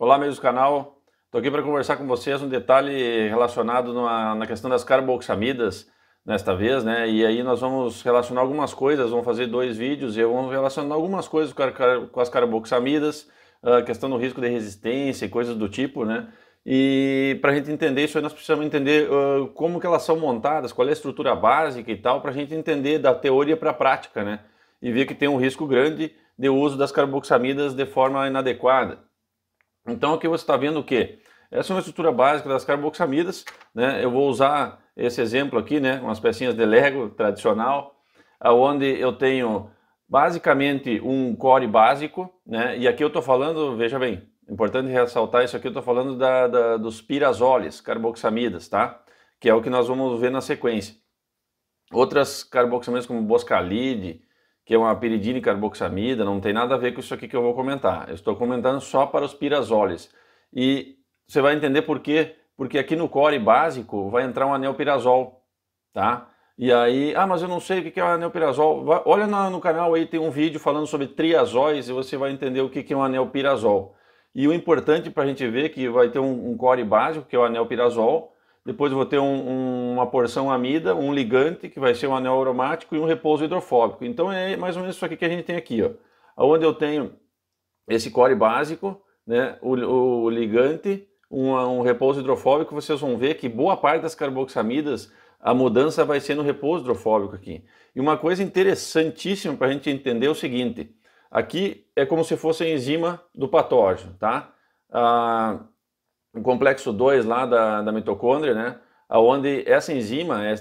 Olá, amigos do canal. Estou aqui para conversar com vocês um detalhe relacionado na questão das carboxamidas nesta vez, né? E aí nós vamos relacionar algumas coisas, vamos fazer dois vídeos e eu vou relacionar algumas coisas com as carboxamidas, a questão do risco de resistência e coisas do tipo, né? E para a gente entender isso aí nós precisamos entender como que elas são montadas, qual é a estrutura básica e tal, para a gente entender da teoria para a prática, né? E ver que tem um risco grande de uso das carboxamidas de forma inadequada. Então aqui você está vendo o que? Essa é uma estrutura básica das carboxamidas, né? Eu vou usar esse exemplo aqui, né? Umas pecinhas de Lego tradicional, onde eu tenho basicamente um core básico, né? E aqui eu estou falando, veja bem, importante ressaltar isso aqui, eu estou falando dos pirazoles, carboxamidas, tá? Que é o que nós vamos ver na sequência. Outras carboxamidas como boscalide, que é uma piridina carboxamida, não tem nada a ver com isso aqui que eu vou comentar. Eu estou comentando só para os pirazoles. E você vai entender por quê? Porque aqui no core básico vai entrar um anelpirazol, tá? E aí, mas eu não sei o que é o anelpirazol. Olha no canal aí, tem um vídeo falando sobre triazóis e você vai entender o que é um anelpirazol. E o importante para a gente ver que vai ter um core básico, que é o anelpirazol. Depois eu vou ter uma porção amida, um ligante, que vai ser um anel aromático, e um repouso hidrofóbico. Então é mais ou menos isso aqui que a gente tem aqui, ó. Onde eu tenho esse core básico, né, o ligante, um repouso hidrofóbico. Vocês vão ver que boa parte das carboxamidas, a mudança vai ser no repouso hidrofóbico aqui. E uma coisa interessantíssima para a gente entender é o seguinte: aqui é como se fosse a enzima do patógeno, tá? O complexo 2 lá da mitocôndria, né, onde essa enzima, a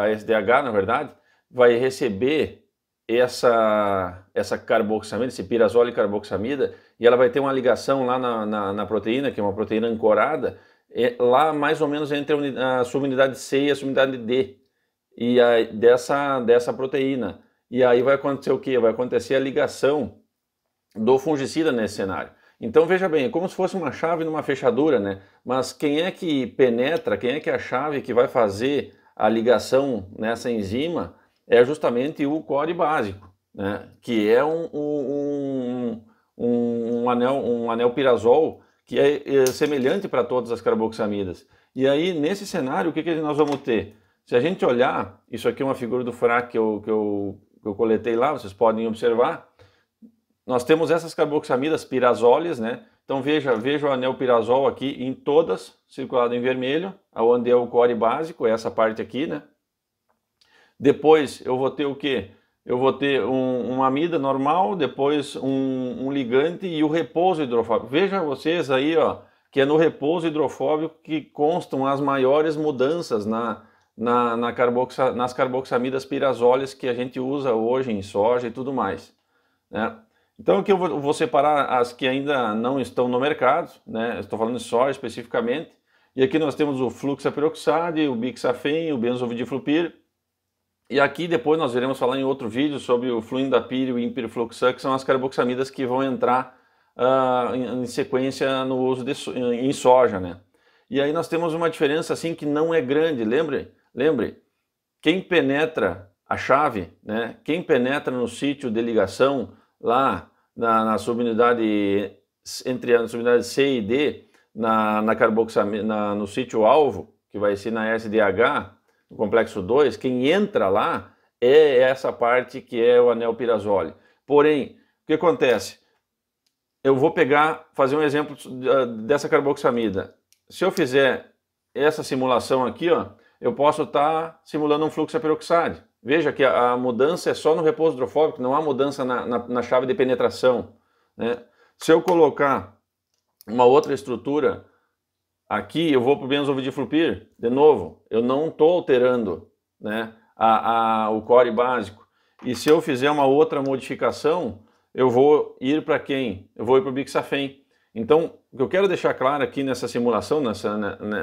SDH na verdade, vai receber essa carboxamida, esse pirazole carboxamida, e ela vai ter uma ligação lá na proteína, que é uma proteína ancorada, lá mais ou menos entre a subunidade C e a subunidade D, e dessa proteína. E aí vai acontecer o quê? Vai acontecer a ligação do fungicida nesse cenário. Então veja bem, é como se fosse uma chave numa fechadura, né? Mas quem é que penetra, quem é que é a chave que vai fazer a ligação nessa enzima é justamente o core básico, né? Que é um anelpirazol que é semelhante para todas as carboxamidas. E aí nesse cenário o que nós vamos ter? Se a gente olhar, isso aqui é uma figura do FRAC que eu coletei lá, vocês podem observar. Nós temos essas carboxamidas pirazoles, né? Então veja o anelpirazol aqui em todas, circulado em vermelho, onde é o core básico, é essa parte aqui, né? Depois eu vou ter o quê? Eu vou ter uma amida normal, depois um ligante e o repouso hidrofóbico. Veja vocês aí, ó, que é no repouso hidrofóbico que constam as maiores mudanças nas carboxamidas pirazoles que a gente usa hoje em soja e tudo mais, né? Então aqui eu vou separar as que ainda não estão no mercado, né? Estou falando de soja especificamente. E aqui nós temos o fluxaperoxide, o bixafen, o benzovidiflupir. E aqui depois nós iremos falar em outro vídeo sobre o fluindapir e o impirfluxan, que são as carboxamidas que vão entrar em sequência no uso em soja, né? E aí nós temos uma diferença assim que não é grande. Lembre, quem penetra a chave, né? Quem penetra no sítio de ligação lá na subunidade, entre a subunidade C e D, no sítio alvo, que vai ser na SDH, no complexo 2, quem entra lá é essa parte que é o anelpirazole. Porém, o que acontece? Eu vou fazer um exemplo dessa carboxamida. Se eu fizer essa simulação aqui, ó, eu posso estar simulando um fluxaperoxide. Veja que a mudança é só no repouso hidrofóbico, não há mudança na chave de penetração, né? Se eu colocar uma outra estrutura aqui, eu vou para o benzovidiflupir, de novo, eu não estou alterando, né, o core básico. E se eu fizer uma outra modificação, eu vou ir para quem? Eu vou ir para o bixafen. Então, o que eu quero deixar claro aqui nessa simulação,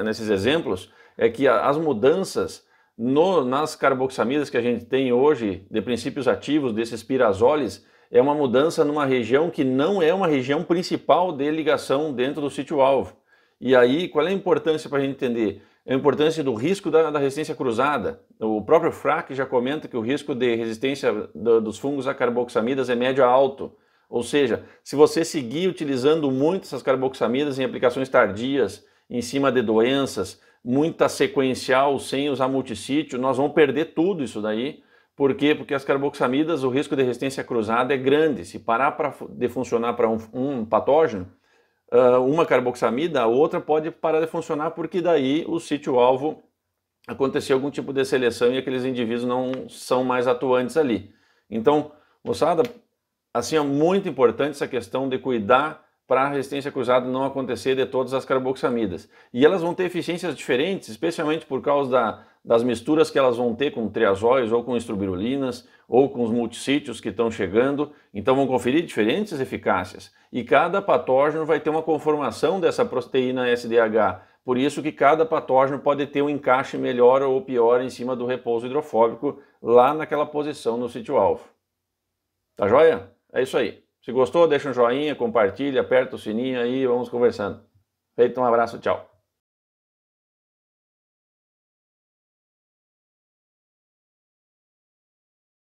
nesses exemplos, é que as mudanças nas carboxamidas que a gente tem hoje, de princípios ativos desses pirazoles, é uma mudança numa região que não é uma região principal de ligação dentro do sítio-alvo. E aí, qual é a importância para a gente entender? É a importância do risco da resistência cruzada. O próprio FRAC já comenta que o risco de resistência dos fungos a carboxamidas é médio a alto, Ou seja, se você seguir utilizando muito essas carboxamidas em aplicações tardias, em cima de doenças, muita sequencial sem usar multissítio, nós vamos perder tudo isso daí. Por quê? Porque as carboxamidas, o risco de resistência cruzada é grande. Se parar de funcionar para um patógeno, uma carboxamida, a outra pode parar de funcionar porque daí o sítio-alvo aconteceu algum tipo de seleção e aqueles indivíduos não são mais atuantes ali. Então, moçada, assim, é muito importante essa questão de cuidar para a resistência cruzada não acontecer de todas as carboxamidas. E elas vão ter eficiências diferentes, especialmente por causa das misturas que elas vão ter com triazóis ou com estrobirulinas ou com os multissítios que estão chegando. Então vão conferir diferentes eficácias. E cada patógeno vai ter uma conformação dessa proteína SDH. Por isso que cada patógeno pode ter um encaixe melhor ou pior em cima do repouso hidrofóbico lá naquela posição no sítio-alvo. Tá joia? É isso aí. Se gostou, deixa um joinha, compartilha, aperta o sininho aí e vamos conversando. Feito, um abraço, tchau.